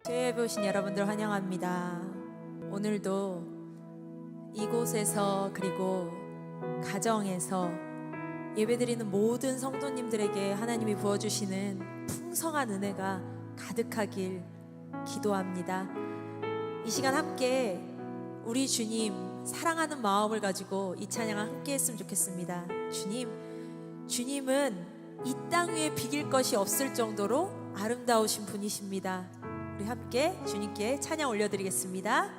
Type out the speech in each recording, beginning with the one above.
교회에 오신 여러분들 환영합니다. 오늘도 이곳에서 그리고 가정에서 예배드리는 모든 성도님들에게 하나님이 부어주시는 풍성한 은혜가 가득하길 기도합니다. 이 시간 함께 우리 주님 사랑하는 마음을 가지고 이 찬양을 함께 했으면 좋겠습니다. 주님은 이 땅 위에 비길 것이 없을 정도로 아름다우신 분이십니다. 우리 함께 주님께 찬양 올려드리겠습니다.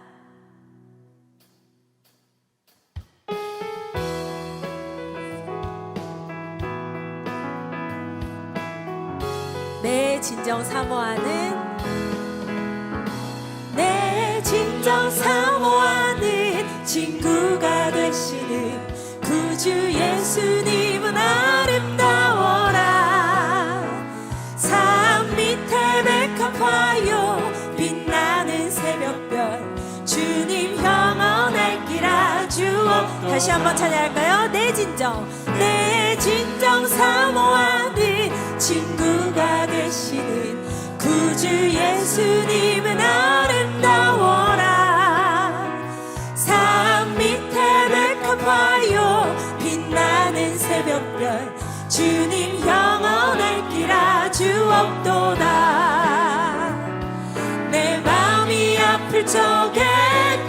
내 진정 사모하는 친구가 되시는 구주 예수님은 아름다워라. 산 밑에 백합화요 빛나는 새벽별 주님 영원할 길 아주옵. 다시 한번 찬양할까요? 내 진정 사모하는 친구가 되시는 구주 예수님은 아름다워라. 산 밑에 백합화요 빛나는 새벽별 주님 영원할 길 아주옵도다. 내 마음이 아플 적에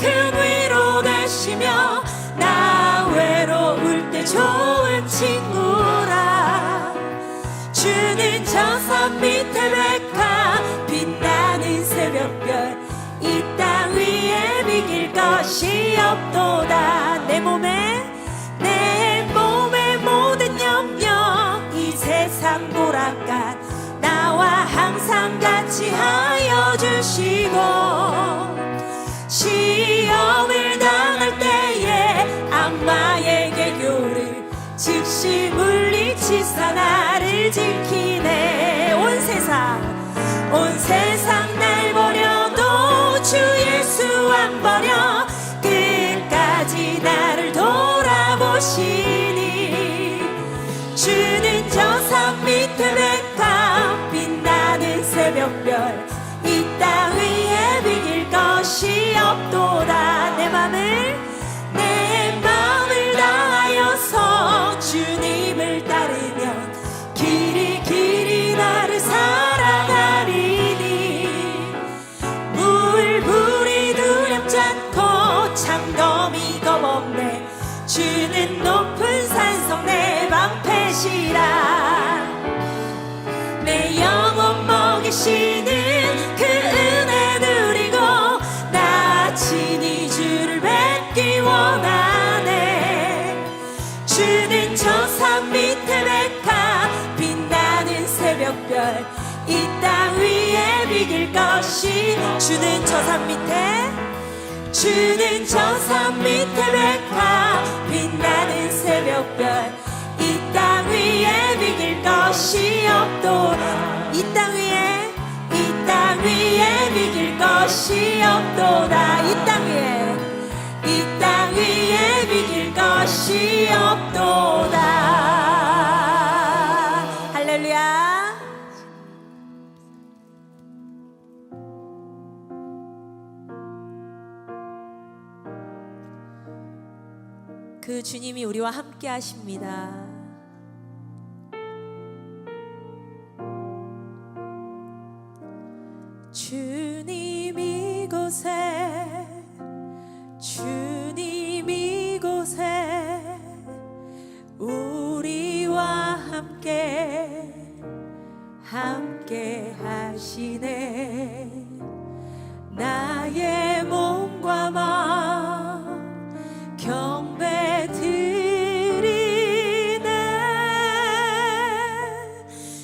큰 위로 되시며 나 외로울 때 좋은 친구라. 주는 저 산 밑에 백합 빛나는 새벽별 이 땅 위에 비길 것이 없도다. 내 몸의 모든 염려 이 세상 보라간 나와 항상 같이 하여 주시고, 시험을 당할 때에 악마의 계교를 즉시 물리치사 나를 지키네. 온 세상 날 버려도 주 예수 안 버려 끝까지 나를 돌아보시니. 주는 저 산 밑에 백합 빛나는 새벽별 이 땅 위에 비길 것이 없도다. 내 마음을 다하여서 주님을 따르면 길이 나를 사랑하리니. 물불이 두렵지 않고 창검이 겁없네. 주는 높은 산성 내 방패시라. 내 영혼 먹이시는 그 은혜 누리고 나 친히 주를 뵙기 원하네. 주는 저 산 밑에 백합 빛나는 새벽별 이 땅 위에 비길 것이. 주는 저 산 밑에 백합 빛나는 새벽별 이 땅 위에 비길 것이 없도다. 이 땅 위에 비길 것이 없도다. 이 땅 위에 비길 것이 없도다. 할렐루야. 그 주님이 우리와 함께 하십니다. 주님 이곳에 우리와 함께 하시네. 나의 몸과 마음 경배 드리네.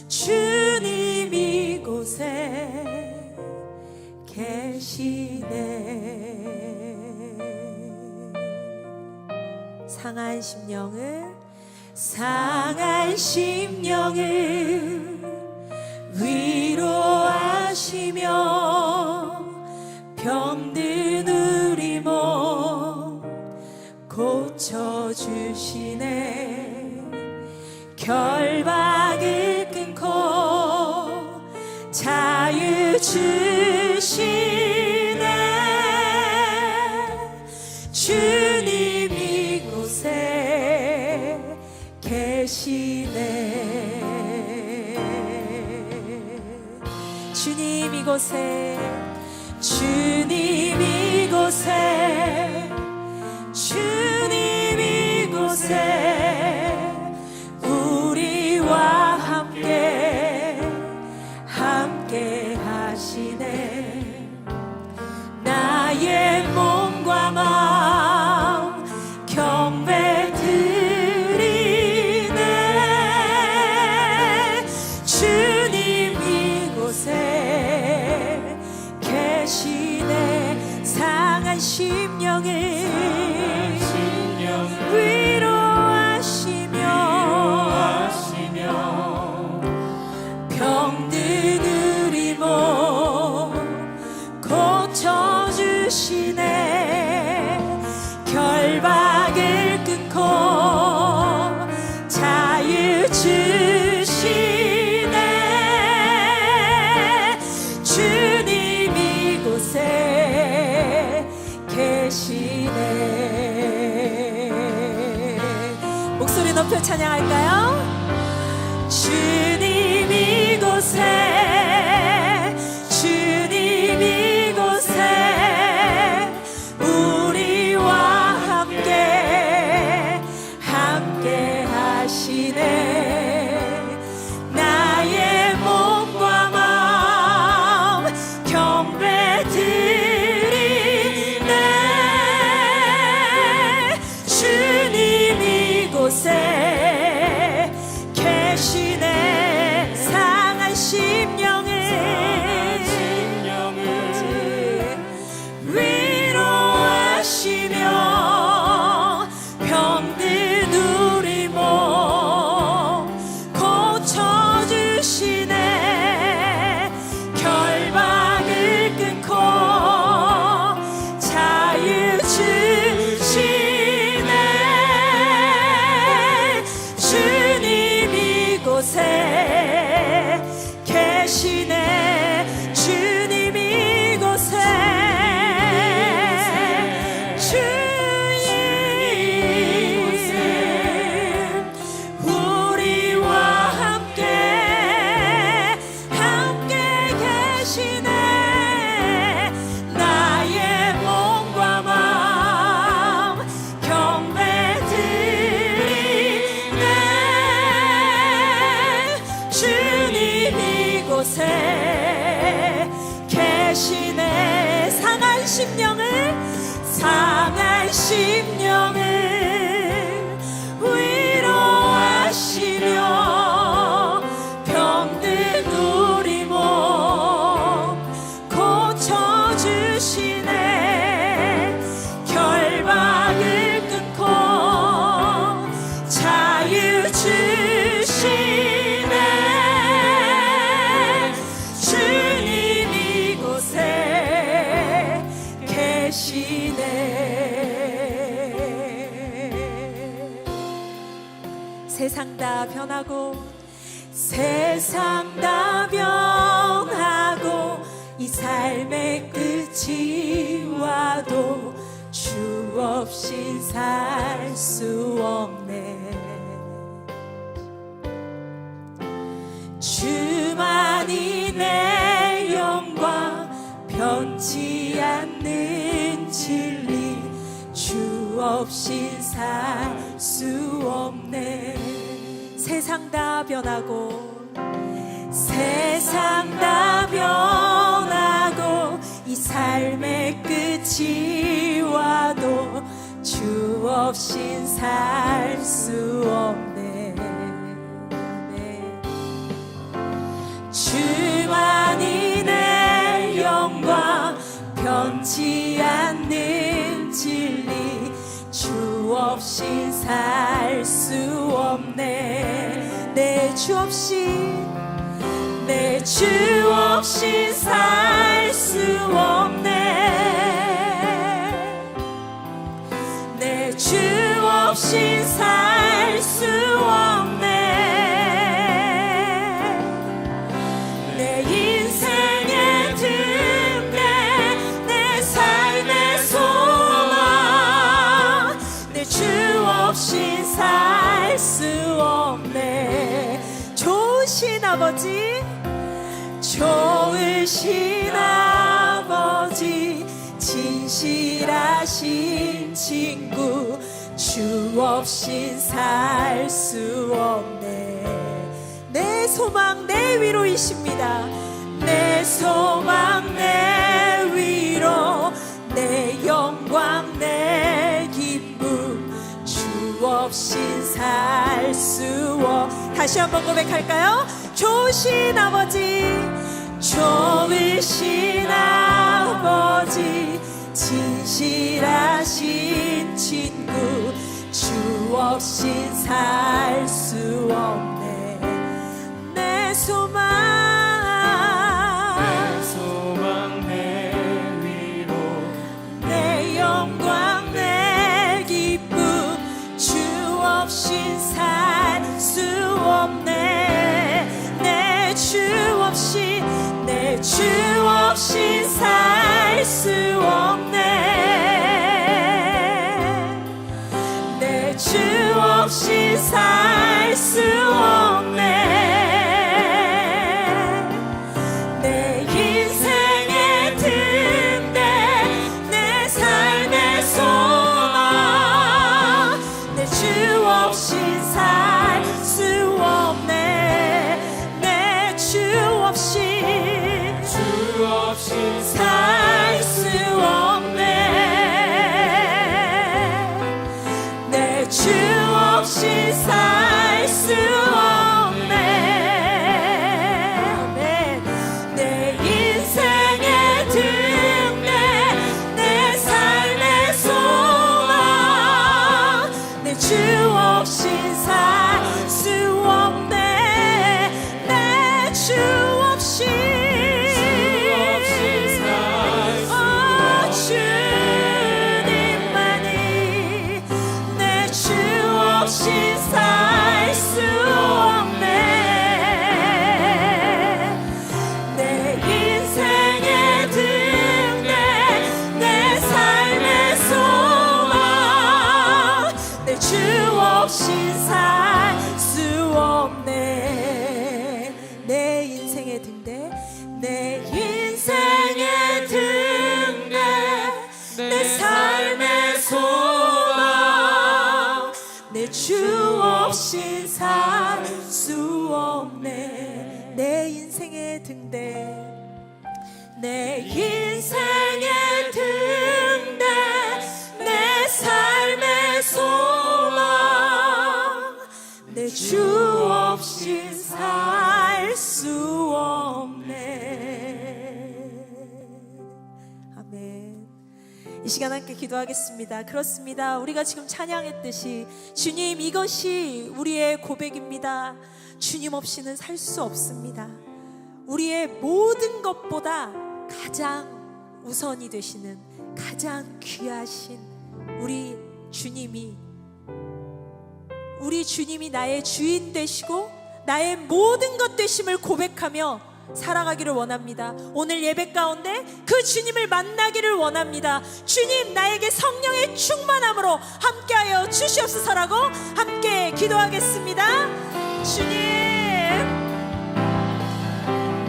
주님 이곳에 계시네. 상한 심령을 위로하시며 병든 우리 몸 고쳐주시네. 결박을 끊고 자유 주시 이곳에 주님 이곳에 주님 이곳에 우리와 함께 하시네. 나의 몸과 마음 경배 드리네. 주님 이곳에 계시네. 상한 심령을 위로하시며 병든 우리 몸 고쳐주시네. 결박을 끊고 자유 주시네. 주님 이곳에 계시네. 목소리 높여 찬양할까요? 주님 이곳에 주님 이곳에 우리와 함께 하시네. 나의 몸과 마음 경배 드리네. 주님 이곳에 계시네. 상한 심령을 위로하시며 병든 우리 몸 고쳐주시네. 결박을 끊고 자유 주시네. 주님 이곳에 계시네. 주님 이곳에 우리와 함께 계시네. 나의 몸과 마음 경배 드리네. 주님 이곳에 계시네. 상한 심령을 위로하시며 병든 우리 몸 고쳐주시네. 결박을 끊고 자유 주시네. 주님 이곳에 계시네. 세상 다 변하고 이 삶의 끝이 와도 주 없이 살 수 없네. 주만이 내 영광 변치 않는 진리. 주 없이 살 수 없네. 세상 다 변하고 이 삶의 끝이 와도 주 없인 살 수 없네. 주만이 내 영광 변치 않는 진리. 주 없인 살 수 없네. 내 주 없이 살 수 없네. 내 주 없이 살 수 없네. 내 인생의 등대, 내 삶의 소망. 내 주 없이 살 수 없네. 좋으신 아버지, 좋으신 아버지, 진실하신 친구, 주 없인 살 수 없네. 내 소망 내 위로이십니다. 내 소망 내 위로, 내 영광 내 기쁨, 주 없인 살 수 없. 다시 한번 고백할까요? 좋으신 아버지, 좋으신 아버지, 진실하신 친구, 주 없인 살 수 없네. 내 소망 내 위로, 내 영광 내 기쁨, 주 없인 살 수 없네. 내 주 없인 살 수 없네. 내 주 없인 살 수 없네. 내 인생의 등대, 내 삶의 소망, 내 주 없인 살 수 없네. 내 주 없인 살 수 없네. 내 주 없인 살 수 없네. 내 인생의 등대, 내 삶의 소망, 내 주 없인 살 수 없네. 내 주 없인 주님만이 내 주 없인 살 수 없네. 내 인생의 등대, 내 삶의 소망, 내 주 없인 살 수 없네. 내 인생의 등대, 내 인생의 등대, 내 삶의 소망, 내 주 없인 살 수 없네. 내 인생의 등대, 내 인생의 등대, 내 삶의 소망, 내 주 없인 살 수 없네. 아멘. 이 시간 함께 기도하겠습니다. 그렇습니다. 우리가 지금 찬양했듯이 주님, 이것이 우리의 고백입니다. 주님 없이는 살 수 없습니다. 우리의 모든 것보다 가장 우선이 되시는, 가장 귀하신 우리 주님이 나의 주인 되시고 나의 모든 것 되심을 고백하며 살아가기를 원합니다. 오늘 예배 가운데 그 주님을 만나기를 원합니다. 주님, 나에게 성령의 충만함으로 함께하여 주시옵소서라고 함께 기도하겠습니다. 주님,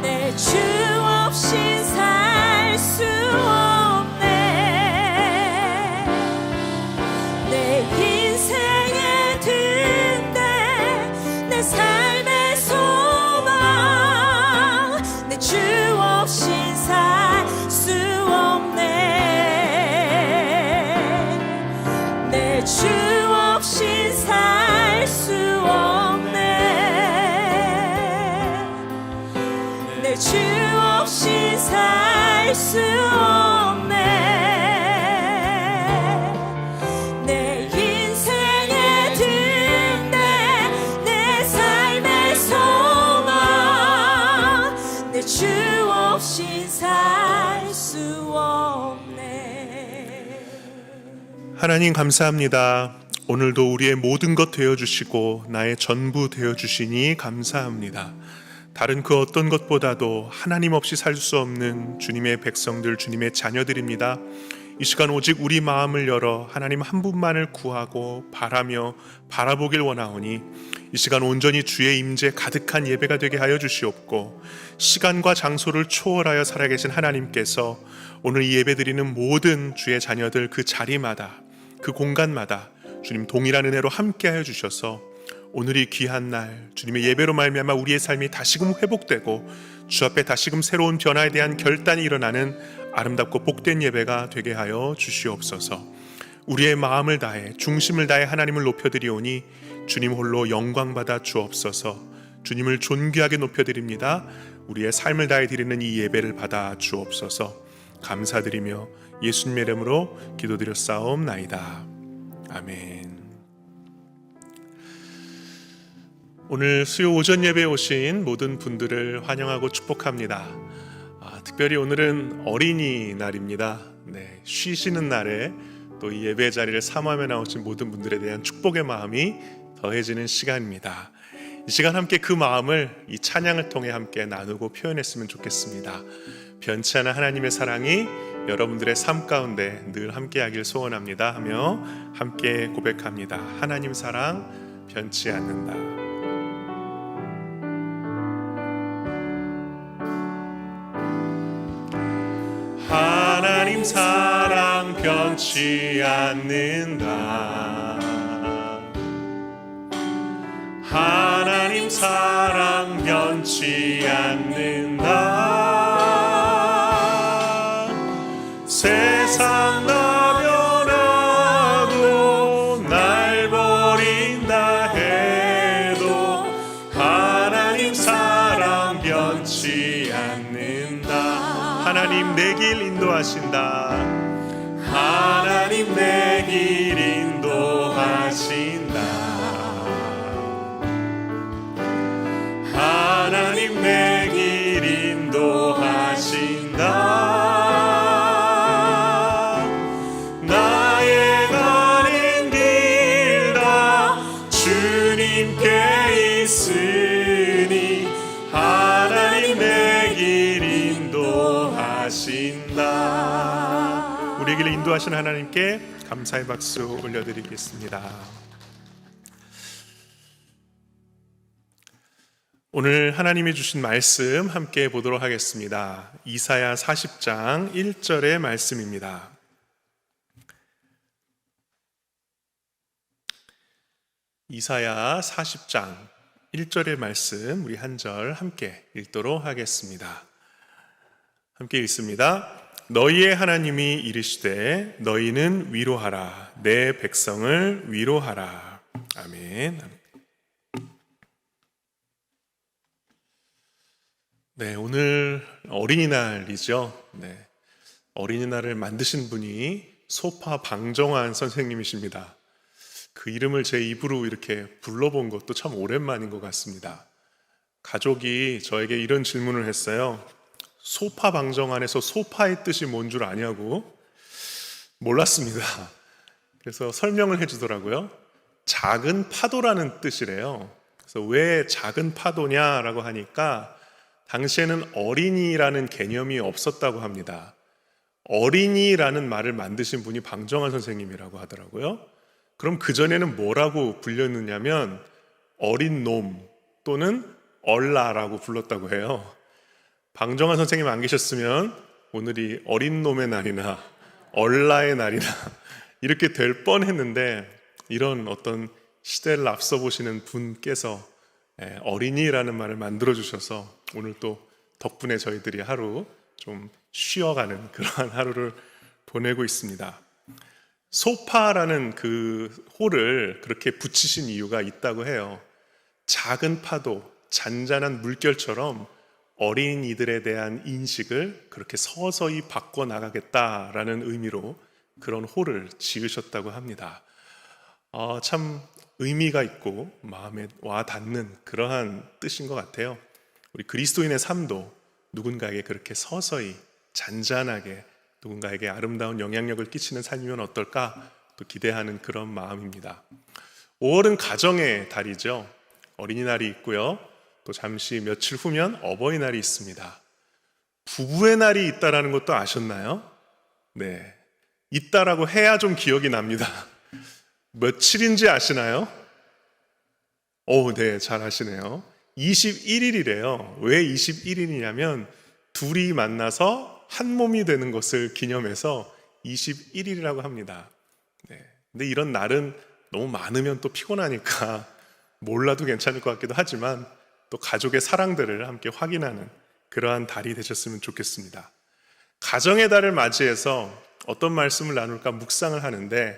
내 주 없인 살 수 없네. 내 인생의 등대, 내 삶의 소망, 내 주 없인 살 수 없네. 내 주 없인 살 수 없네. 내 주 없인 살 수 없네. 내 인생의 등대, 내 삶의 소망, 내 주 없인 살 수 없네. 하나님 감사합니다. 오늘도 우리의 모든 것 되어주시고 나의 전부 되어주시니 감사합니다. 다른 그 어떤 것보다도 하나님 없이 살 수 없는 주님의 백성들, 주님의 자녀들입니다. 이 시간 오직 우리 마음을 열어 하나님 한 분만을 구하고 바라며 바라보길 원하오니 이 시간 온전히 주의 임재 가득한 예배가 되게 하여 주시옵고, 시간과 장소를 초월하여 살아계신 하나님께서 오늘 이 예배드리는 모든 주의 자녀들 그 자리마다, 그 공간마다 주님 동일한 은혜로 함께하여 주셔서 오늘 이 귀한 날 주님의 예배로 말미암아 우리의 삶이 다시금 회복되고 주 앞에 다시금 새로운 변화에 대한 결단이 일어나는 아름답고 복된 예배가 되게 하여 주시옵소서. 우리의 마음을 다해 중심을 다해 하나님을 높여드리오니 주님 홀로 영광받아 주옵소서. 주님을 존귀하게 높여드립니다. 우리의 삶을 다해 드리는 이 예배를 받아 주옵소서. 감사드리며 예수님의 이름으로 기도드렸사옵나이다. 아멘. 오늘 수요 오전 예배에 오신 모든 분들을 환영하고 축복합니다. 특별히 오늘은 어린이날입니다. 쉬시는 날에 또 이 예배 자리를 사모하며 나오신 모든 분들에 대한 축복의 마음이 더해지는 시간입니다. 이 시간 함께 그 마음을 이 찬양을 통해 함께 나누고 표현했으면 좋겠습니다. 변치 않은 하나님의 사랑이 여러분들의 삶 가운데 늘 함께하길 소원합니다 하며 함께 고백합니다. 하나님 사랑 변치 않는다. 하나님 사랑 변치 않는다. 하나님 사랑 변치 않는다. 세상 나변하고 날 버린다 해도 하나님 사랑 변치 않는다. 하나님 내 길 인도하신다. 하나님 내 길 인도하신다. 하나님 내 길 인도하신다. 나의 가는 길 다 주님께 있으니 하나님 내 길 인도하신다. 우리 길 인도하시는 하나님께 감사의 박수 올려드리겠습니다. 오늘 하나님이 주신 말씀 함께 보도록 하겠습니다. 이사야 40장 1절의 말씀입니다. 이사야 40장 1절의 말씀 우리 한 절 함께 읽도록 하겠습니다. 함께 읽습니다. 너희의 하나님이 이르시되 너희는 위로하라. 내 백성을 위로하라. 아멘. 오늘 어린이날이죠. 어린이날을 만드신 분이 소파 방정환 선생님이십니다. 그 이름을 제 입으로 이렇게 불러본 것도 참 오랜만인 것 같습니다. 가족이 저에게 이런 질문을 했어요. 소파 방정환에서 소파의 뜻이 뭔 줄 아냐고. 몰랐습니다. 그래서 설명을 해주더라고요. 작은 파도라는 뜻이래요. 그래서 왜 작은 파도냐라고 하니까 당시에는 어린이라는 개념이 없었다고 합니다. 어린이라는 말을 만드신 분이 방정환 선생님이라고 하더라고요. 그럼 그전에는 뭐라고 불렸느냐면 어린 놈 또는 얼라라고 불렀다고 해요. 방정환 선생님 안 계셨으면 오늘이 어린 놈의 날이나 얼라의 날이나 이렇게 될 뻔했는데, 이런 어떤 시대를 앞서 보시는 분께서 어린이라는 말을 만들어 주셔서 오늘 또 덕분에 저희들이 하루 좀 쉬어가는 그러한 하루를 보내고 있습니다. 소파라는 그 호를 그렇게 붙이신 이유가 있다고 해요. 작은 파도, 잔잔한 물결처럼 어린이들에 대한 인식을 그렇게 서서히 바꿔나가겠다라는 의미로 그런 호를 지으셨다고 합니다. 참 의미가 있고 마음에 와 닿는 그러한 뜻인 것 같아요. 우리 그리스도인의 삶도 누군가에게 그렇게 서서히 잔잔하게 누군가에게 아름다운 영향력을 끼치는 삶이면 어떨까 또 기대하는 그런 마음입니다. 5월은 가정의 달이죠. 어린이날이 있고요. 또 잠시 며칠 후면 어버이날이 있습니다. 부부의 날이 있다는 것도 아셨나요? 있다라고 해야 좀 기억이 납니다. 며칠인지 아시나요? 네, 잘 아시네요. 21일이래요. 왜 21일이냐면 둘이 만나서 한 몸이 되는 것을 기념해서 21일이라고 합니다. 네. 근데 이런 날은 너무 많으면 또 피곤하니까 몰라도 괜찮을 것 같기도 하지만 또 가족의 사랑들을 함께 확인하는 그러한 달이 되셨으면 좋겠습니다. 가정의 달을 맞이해서 어떤 말씀을 나눌까 묵상을 하는데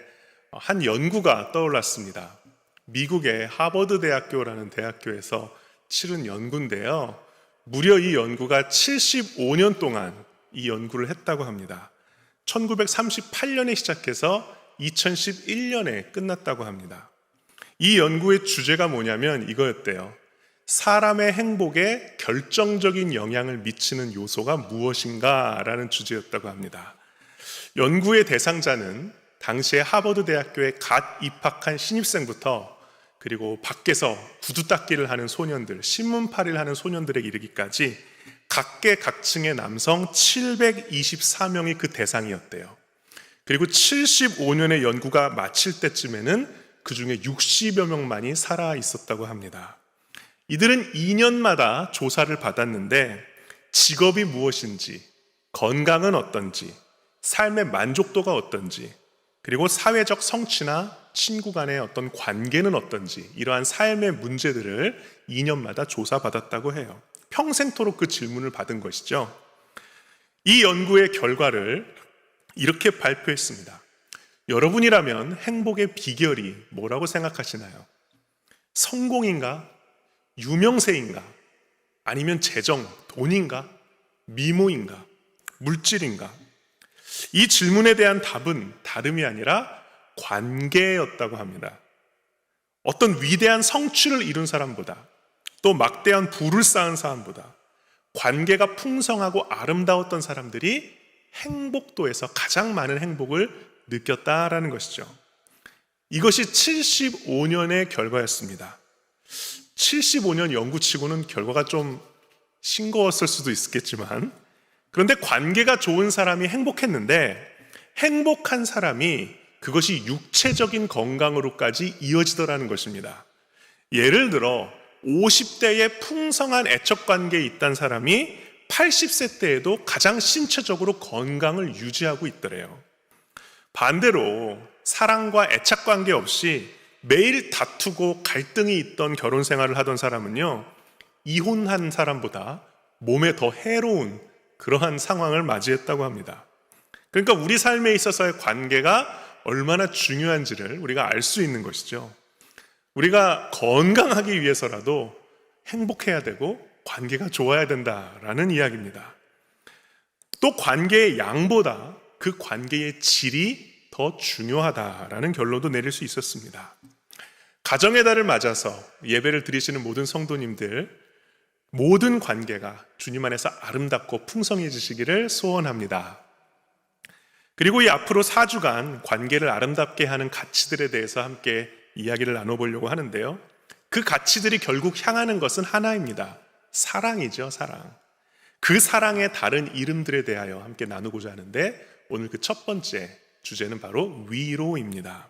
한 연구가 떠올랐습니다. 미국의 하버드 대학교라는 대학교에서 치른 연구인데요. 무려 이 연구가 75년 동안 이 연구를 했다고 합니다. 1938년에 시작해서 2011년에 끝났다고 합니다. 이 연구의 주제가 뭐냐면 이거였대요. 사람의 행복에 결정적인 영향을 미치는 요소가 무엇인가 라는 주제였다고 합니다. 연구의 대상자는 당시에 하버드 대학교에 갓 입학한 신입생부터 그리고 밖에서 구두 닦기를 하는 소년들, 신문팔이를 하는 소년들에 이르기까지 각계각층의 남성 724명이 그 대상이었대요. 그리고 75년의 연구가 마칠 때쯤에는 그 중에 60여 명만이 살아 있었다고 합니다. 이들은 2년마다 조사를 받았는데 직업이 무엇인지, 건강은 어떤지, 삶의 만족도가 어떤지, 그리고 사회적 성취나 친구 간의 어떤 관계는 어떤지 이러한 삶의 문제들을 2년마다 조사받았다고 해요. 평생토록 그 질문을 받은 것이죠. 이 연구의 결과를 이렇게 발표했습니다. 여러분이라면 행복의 비결이 뭐라고 생각하시나요? 성공인가? 유명세인가? 아니면 재정, 돈인가? 미모인가? 물질인가? 이 질문에 대한 답은 다름이 아니라 관계였다고 합니다. 어떤 위대한 성취를 이룬 사람보다 또 막대한 부를 쌓은 사람보다 관계가 풍성하고 아름다웠던 사람들이 행복도에서 가장 많은 행복을 느꼈다라는 것이죠. 이것이 75년의 결과였습니다. 75년 연구치고는 결과가 좀 싱거웠을 수도 있겠지만 그런데 관계가 좋은 사람이 행복했는데 행복한 사람이 그것이 육체적인 건강으로까지 이어지더라는 것입니다. 예를 들어 50대에 풍성한 애착관계에 있던 사람이 80세 때에도 가장 신체적으로 건강을 유지하고 있더래요. 반대로 사랑과 애착관계 없이 매일 다투고 갈등이 있던 결혼 생활을 하던 사람은요, 이혼한 사람보다 몸에 더 해로운 그러한 상황을 맞이했다고 합니다. 그러니까 우리 삶에 있어서의 관계가 얼마나 중요한지를 우리가 알 수 있는 것이죠. 우리가 건강하기 위해서라도 행복해야 되고 관계가 좋아야 된다라는 이야기입니다. 또 관계의 양보다 그 관계의 질이 더 중요하다라는 결론도 내릴 수 있었습니다. 가정의 달을 맞아서 예배를 드리시는 모든 성도님들, 모든 관계가 주님 안에서 아름답고 풍성해지시기를 소원합니다. 그리고 이 앞으로 4주간 관계를 아름답게 하는 가치들에 대해서 함께 이야기를 나눠보려고 하는데요. 그 가치들이 결국 향하는 것은 하나입니다. 사랑이죠, 사랑. 그 사랑의 다른 이름들에 대하여 함께 나누고자 하는데 오늘 그 첫 번째 주제는 바로 위로입니다.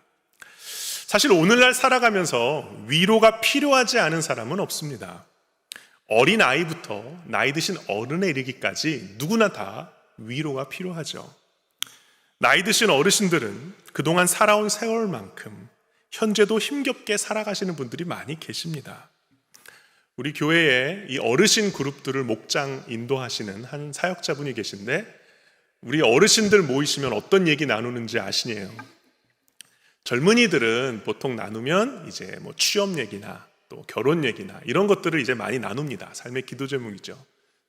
사실 오늘날 살아가면서 위로가 필요하지 않은 사람은 없습니다. 어린 아이부터 나이 드신 어른에 이르기까지 누구나 다 위로가 필요하죠. 나이 드신 어르신들은 그동안 살아온 세월만큼 현재도 힘겹게 살아가시는 분들이 많이 계십니다. 우리 교회에 이 어르신 그룹들을 목장 인도하시는 한 사역자분이 계신데 우리 어르신들 모이시면 어떤 얘기 나누는지 아시네요. 젊은이들은 보통 나누면 이제 뭐 취업 얘기나 또 결혼 얘기나 이런 것들을 이제 많이 나눕니다. 삶의 기도 제목이죠.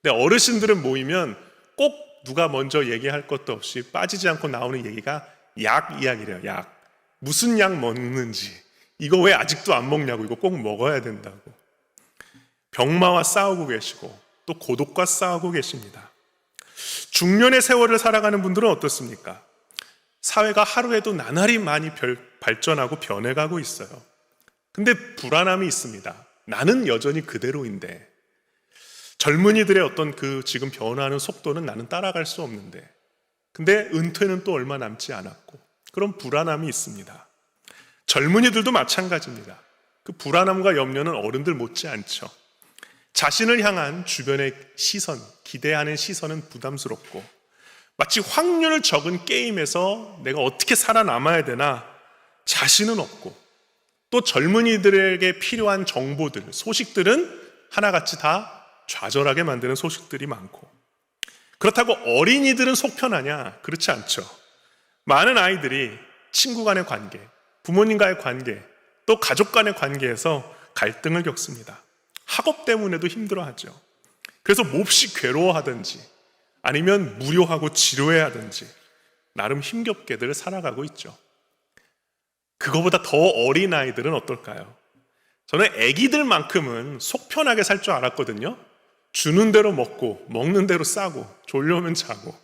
근데 어르신들은 모이면 꼭 누가 먼저 얘기할 것도 없이 빠지지 않고 나오는 얘기가 약 이야기래요. 약. 무슨 약 먹는지, 이거 왜 아직도 안 먹냐고, 이거 꼭 먹어야 된다고. 병마와 싸우고 계시고 또 고독과 싸우고 계십니다. 중년의 세월을 살아가는 분들은 어떻습니까? 사회가 하루에도 나날이 많이 발전하고 변해가고 있어요. 근데 불안함이 있습니다. 나는 여전히 그대로인데 젊은이들의 어떤 그 지금 변화하는 속도는 나는 따라갈 수 없는데 근데 은퇴는 또 얼마 남지 않았고 그런 불안함이 있습니다. 젊은이들도 마찬가지입니다. 그 불안함과 염려는 어른들 못지 않죠. 자신을 향한 주변의 시선, 기대하는 시선은 부담스럽고 마치 확률 적은 게임에서 내가 어떻게 살아남아야 되나 자신은 없고 또 젊은이들에게 필요한 정보들, 소식들은 하나같이 다 좌절하게 만드는 소식들이 많고 그렇다고 어린이들은 속 편하냐? 그렇지 않죠. 많은 아이들이 친구 간의 관계, 부모님과의 관계, 또 가족 간의 관계에서 갈등을 겪습니다. 학업 때문에도 힘들어하죠. 그래서 몹시 괴로워하든지 아니면 무료하고 지루해 하든지 나름 힘겹게들 살아가고 있죠. 그거보다 더 어린 아이들은 어떨까요? 저는 아기들만큼은 속 편하게 살 줄 알았거든요. 주는 대로 먹고 먹는 대로 싸고 졸려오면 자고.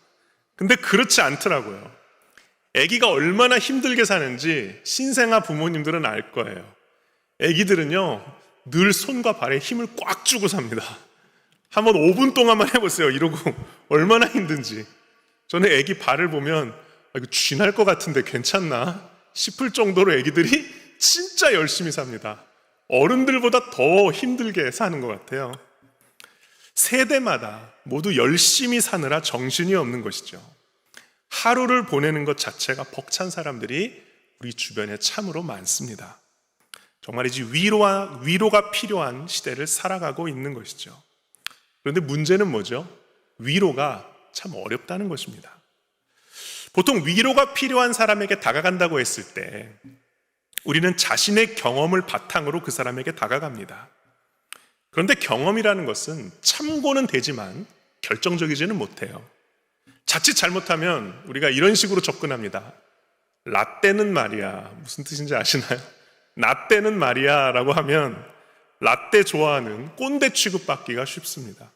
근데 그렇지 않더라고요. 아기가 얼마나 힘들게 사는지 신생아 부모님들은 알 거예요. 아기들은요 늘 손과 발에 힘을 꽉 주고 삽니다. 한번 5분 동안만 해보세요. 이러고 얼마나 힘든지. 저는 아기 발을 보면 이거 쥐날 것 같은데 괜찮나 싶을 정도로 아기들이 진짜 열심히 삽니다. 어른들보다 더 힘들게 사는 것 같아요. 세대마다 모두 열심히 사느라 정신이 없는 것이죠. 하루를 보내는 것 자체가 벅찬 사람들이 우리 주변에 참으로 많습니다. 정말이지 위로가 필요한 시대를 살아가고 있는 것이죠. 그런데 문제는 뭐죠? 위로가 참 어렵다는 것입니다. 보통 위로가 필요한 사람에게 다가간다고 했을 때 우리는 자신의 경험을 바탕으로 그 사람에게 다가갑니다. 그런데 경험이라는 것은 참고는 되지만 결정적이지는 못해요. 자칫 잘못하면 우리가 이런 식으로 접근합니다. 라떼는 말이야. 무슨 뜻인지 아시나요? 라떼는 말이야 라고 하면 라떼 좋아하는 꼰대 취급받기가 쉽습니다.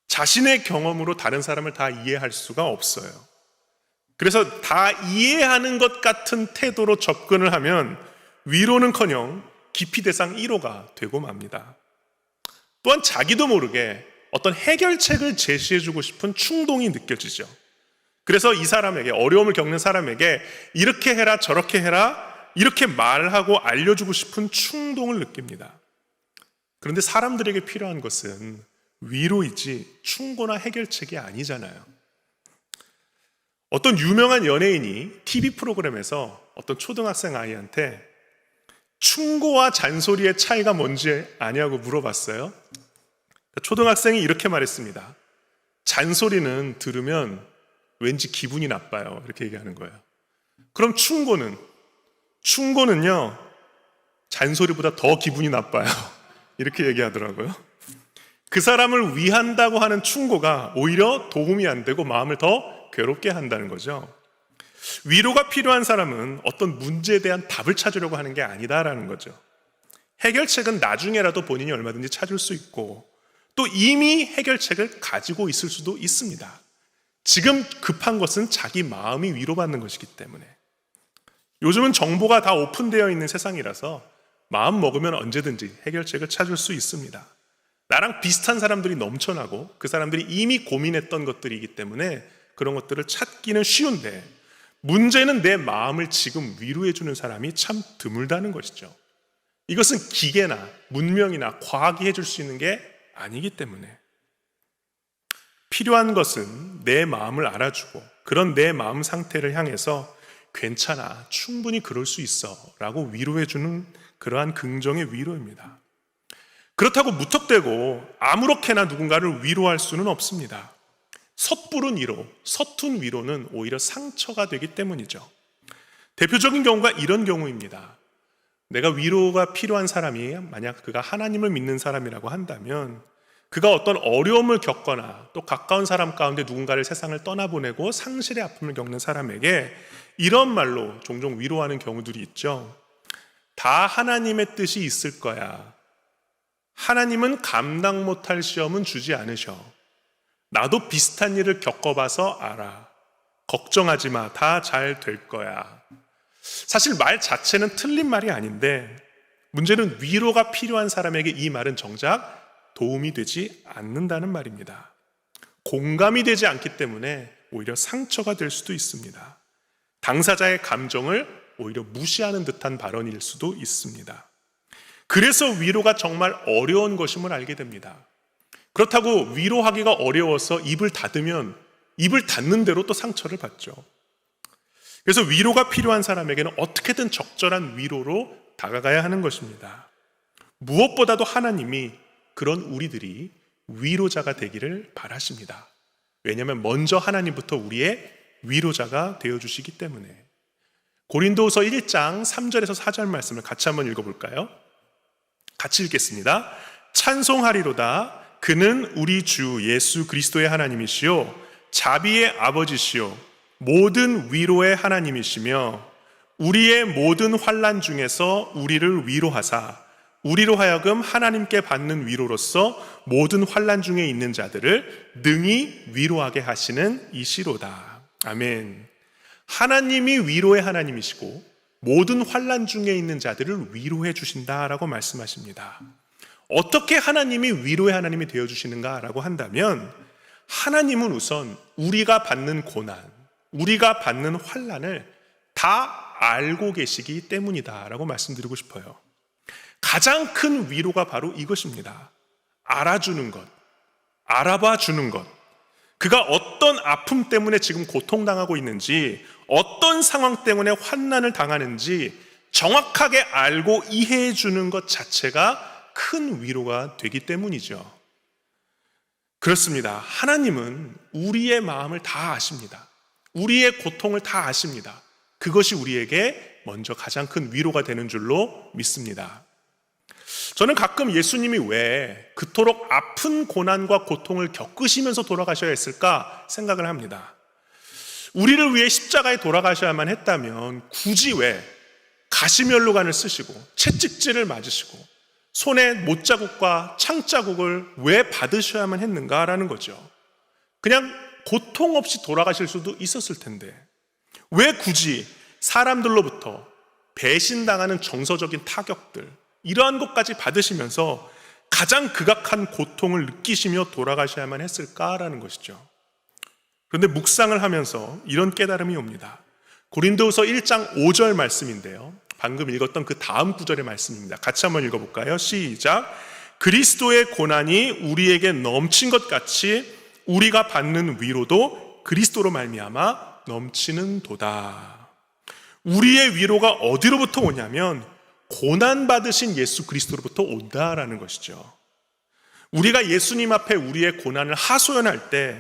자신의 경험으로 다른 사람을 다 이해할 수가 없어요. 그래서 다 이해하는 것 같은 태도로 접근을 하면 위로는커녕 기피 대상 1호가 되고 맙니다. 또한 자기도 모르게 어떤 해결책을 제시해주고 싶은 충동이 느껴지죠. 그래서 이 사람에게, 어려움을 겪는 사람에게 이렇게 해라 저렇게 해라 이렇게 말하고 알려주고 싶은 충동을 느낍니다. 그런데 사람들에게 필요한 것은 위로이지 충고나 해결책이 아니잖아요. 어떤 유명한 연예인이 TV 프로그램에서 어떤 초등학생 아이한테 충고와 잔소리의 차이가 뭔지 아냐고 물어봤어요. 초등학생이 이렇게 말했습니다. 잔소리는 들으면 왠지 기분이 나빠요. 이렇게 얘기하는 거예요. 그럼 충고는요 잔소리보다 더 기분이 나빠요. 이렇게 얘기하더라고요. 그 사람을 위한다고 하는 충고가 오히려 도움이 안 되고 마음을 더 괴롭게 한다는 거죠. 위로가 필요한 사람은 어떤 문제에 대한 답을 찾으려고 하는 게 아니다라는 거죠. 해결책은 나중에라도 본인이 얼마든지 찾을 수 있고 또 이미 해결책을 가지고 있을 수도 있습니다. 지금 급한 것은 자기 마음이 위로받는 것이기 때문에. 요즘은 정보가 다 오픈되어 있는 세상이라서 마음 먹으면 언제든지 해결책을 찾을 수 있습니다. 나랑 비슷한 사람들이 넘쳐나고 그 사람들이 이미 고민했던 것들이기 때문에 그런 것들을 찾기는 쉬운데 문제는 내 마음을 지금 위로해주는 사람이 참 드물다는 것이죠. 이것은 기계나 문명이나 과학이 해줄 수 있는 게 아니기 때문에 필요한 것은 내 마음을 알아주고 그런 내 마음 상태를 향해서 괜찮아, 충분히 그럴 수 있어 라고 위로해주는 그러한 긍정의 위로입니다. 그렇다고 무턱대고 아무렇게나 누군가를 위로할 수는 없습니다. 섣부른 위로, 서툰 위로는 오히려 상처가 되기 때문이죠. 대표적인 경우가 이런 경우입니다. 내가 위로가 필요한 사람이 만약 그가 하나님을 믿는 사람이라고 한다면 그가 어떤 어려움을 겪거나 또 가까운 사람 가운데 누군가를 세상을 떠나보내고 상실의 아픔을 겪는 사람에게 이런 말로 종종 위로하는 경우들이 있죠. 다 하나님의 뜻이 있을 거야. 하나님은 감당 못할 시험은 주지 않으셔. 나도 비슷한 일을 겪어봐서 알아. 걱정하지 마. 다 잘 될 거야. 사실 말 자체는 틀린 말이 아닌데 문제는 위로가 필요한 사람에게 이 말은 정작 도움이 되지 않는다는 말입니다. 공감이 되지 않기 때문에 오히려 상처가 될 수도 있습니다. 당사자의 감정을 오히려 무시하는 듯한 발언일 수도 있습니다. 그래서 위로가 정말 어려운 것임을 알게 됩니다. 그렇다고 위로하기가 어려워서 입을 닫으면 입을 닫는 대로 또 상처를 받죠. 그래서 위로가 필요한 사람에게는 어떻게든 적절한 위로로 다가가야 하는 것입니다. 무엇보다도 하나님이 그런 우리들이 위로자가 되기를 바라십니다. 왜냐하면 먼저 하나님부터 우리의 위로자가 되어주시기 때문에. 고린도후서 1장 3절에서 4절 말씀을 같이 한번 읽어볼까요? 같이 읽겠습니다. 찬송하리로다. 그는 우리 주 예수 그리스도의 하나님이시요 자비의 아버지시요 모든 위로의 하나님이시며 우리의 모든 환난 중에서 우리를 위로하사 우리로 하여금 하나님께 받는 위로로서 모든 환난 중에 있는 자들을 능히 위로하게 하시는 이시로다. 아멘. 하나님이 위로의 하나님이시고 모든 환난 중에 있는 자들을 위로해 주신다라고 말씀하십니다. 어떻게 하나님이 위로의 하나님이 되어주시는가라고 한다면 하나님은 우선 우리가 받는 고난, 우리가 받는 환난을 다 알고 계시기 때문이다라고 말씀드리고 싶어요. 가장 큰 위로가 바로 이것입니다. 알아주는 것, 알아봐 주는 것. 그가 어떤 아픔 때문에 지금 고통당하고 있는지, 어떤 상황 때문에 환난을 당하는지 정확하게 알고 이해해 주는 것 자체가 큰 위로가 되기 때문이죠. 그렇습니다. 하나님은 우리의 마음을 다 아십니다. 우리의 고통을 다 아십니다. 그것이 우리에게 먼저 가장 큰 위로가 되는 줄로 믿습니다. 저는 가끔 예수님이 왜 그토록 아픈 고난과 고통을 겪으시면서 돌아가셔야 했을까 생각을 합니다. 우리를 위해 십자가에 돌아가셔야만 했다면 굳이 왜 가시면류관을 쓰시고 채찍질을 맞으시고 손에 못자국과 창자국을 왜 받으셔야만 했는가라는 거죠. 그냥 고통 없이 돌아가실 수도 있었을 텐데 왜 굳이 사람들로부터 배신당하는 정서적인 타격들 이러한 것까지 받으시면서 가장 극악한 고통을 느끼시며 돌아가셔야만 했을까라는 것이죠. 그런데 묵상을 하면서 이런 깨달음이 옵니다. 고린도후서 1장 5절 말씀인데요, 방금 읽었던 그 다음 구절의 말씀입니다. 같이 한번 읽어볼까요? 시작. 그리스도의 고난이 우리에게 넘친 것 같이 우리가 받는 위로도 그리스도로 말미암아 넘치는 도다. 우리의 위로가 어디로부터 오냐면 고난받으신 예수 그리스도로부터 온다라는 것이죠. 우리가 예수님 앞에 우리의 고난을 하소연할 때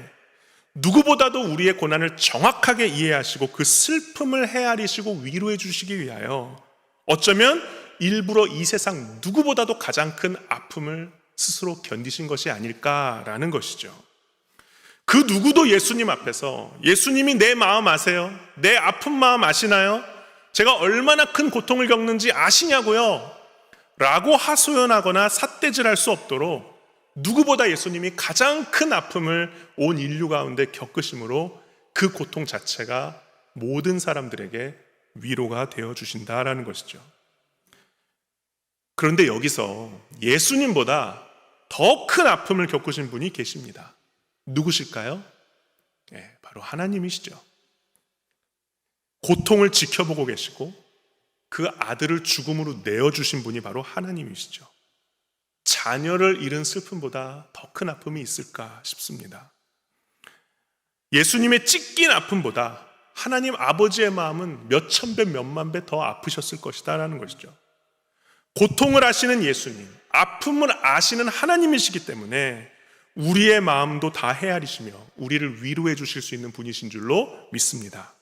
누구보다도 우리의 고난을 정확하게 이해하시고 그 슬픔을 헤아리시고 위로해 주시기 위하여 어쩌면 일부러 이 세상 누구보다도 가장 큰 아픔을 스스로 견디신 것이 아닐까라는 것이죠. 그 누구도 예수님 앞에서 예수님이 내 마음 아세요? 내 아픈 마음 아시나요? 제가 얼마나 큰 고통을 겪는지 아시냐고요? 라고 하소연하거나 삿대질할 수 없도록 누구보다 예수님이 가장 큰 아픔을 온 인류 가운데 겪으심으로 그 고통 자체가 모든 사람들에게 위로가 되어주신다라는 것이죠. 그런데 여기서 예수님보다 더 큰 아픔을 겪으신 분이 계십니다. 누구실까요? 네, 바로 하나님이시죠. 고통을 지켜보고 계시고 그 아들을 죽음으로 내어주신 분이 바로 하나님이시죠. 자녀를 잃은 슬픔보다 더 큰 아픔이 있을까 싶습니다. 예수님의 찢긴 아픔보다 하나님 아버지의 마음은 몇 천 배, 몇만 배 더 아프셨을 것이다 라는 것이죠. 고통을 아시는 예수님, 아픔을 아시는 하나님이시기 때문에 우리의 마음도 다 헤아리시며 우리를 위로해 주실 수 있는 분이신 줄로 믿습니다.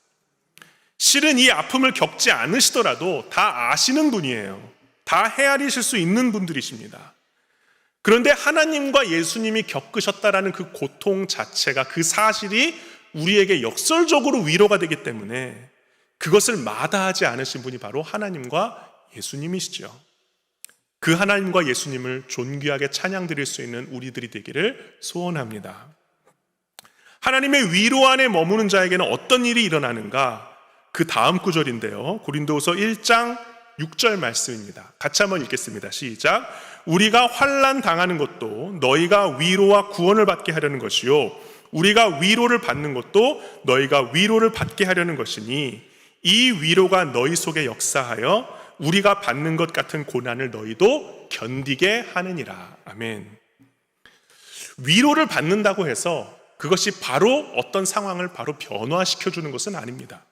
실은 이 아픔을 겪지 않으시더라도 다 아시는 분이에요. 다 헤아리실 수 있는 분들이십니다. 그런데 하나님과 예수님이 겪으셨다라는 그 고통 자체가, 그 사실이 우리에게 역설적으로 위로가 되기 때문에 그것을 마다하지 않으신 분이 바로 하나님과 예수님이시죠. 그 하나님과 예수님을 존귀하게 찬양드릴 수 있는 우리들이 되기를 소원합니다. 하나님의 위로 안에 머무는 자에게는 어떤 일이 일어나는가? 그 다음 구절인데요, 고린도후서 1장 6절 말씀입니다. 같이 한번 읽겠습니다. 시작. 우리가 환난 당하는 것도 너희가 위로와 구원을 받게 하려는 것이요 우리가 위로를 받는 것도 너희가 위로를 받게 하려는 것이니 이 위로가 너희 속에 역사하여 우리가 받는 것 같은 고난을 너희도 견디게 하느니라. 아멘. 위로를 받는다고 해서 그것이 바로 어떤 상황을 바로 변화시켜 주는 것은 아닙니다.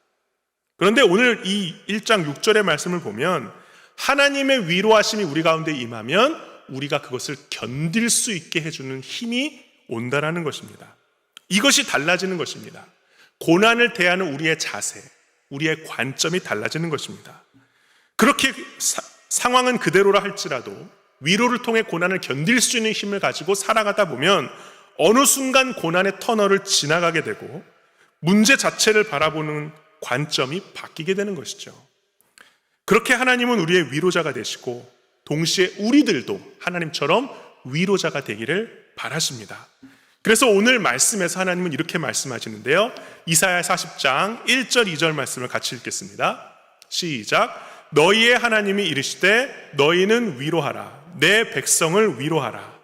그런데 오늘 이 1장 6절의 말씀을 보면 하나님의 위로하심이 우리 가운데 임하면 우리가 그것을 견딜 수 있게 해주는 힘이 온다라는 것입니다. 이것이 달라지는 것입니다. 고난을 대하는 우리의 자세, 우리의 관점이 달라지는 것입니다. 그렇게 상황은 그대로라 할지라도 위로를 통해 고난을 견딜 수 있는 힘을 가지고 살아가다 보면 어느 순간 고난의 터널을 지나가게 되고 문제 자체를 바라보는 관점이 바뀌게 되는 것이죠. 그렇게 하나님은 우리의 위로자가 되시고 동시에 우리들도 하나님처럼 위로자가 되기를 바라십니다. 그래서 오늘 말씀에서 하나님은 이렇게 말씀하시는데요. 이사야 40장 1절 2절 말씀을 같이 읽겠습니다. 시작. 너희의 하나님이 이르시되 너희는 위로하라. 내 백성을 위로하라.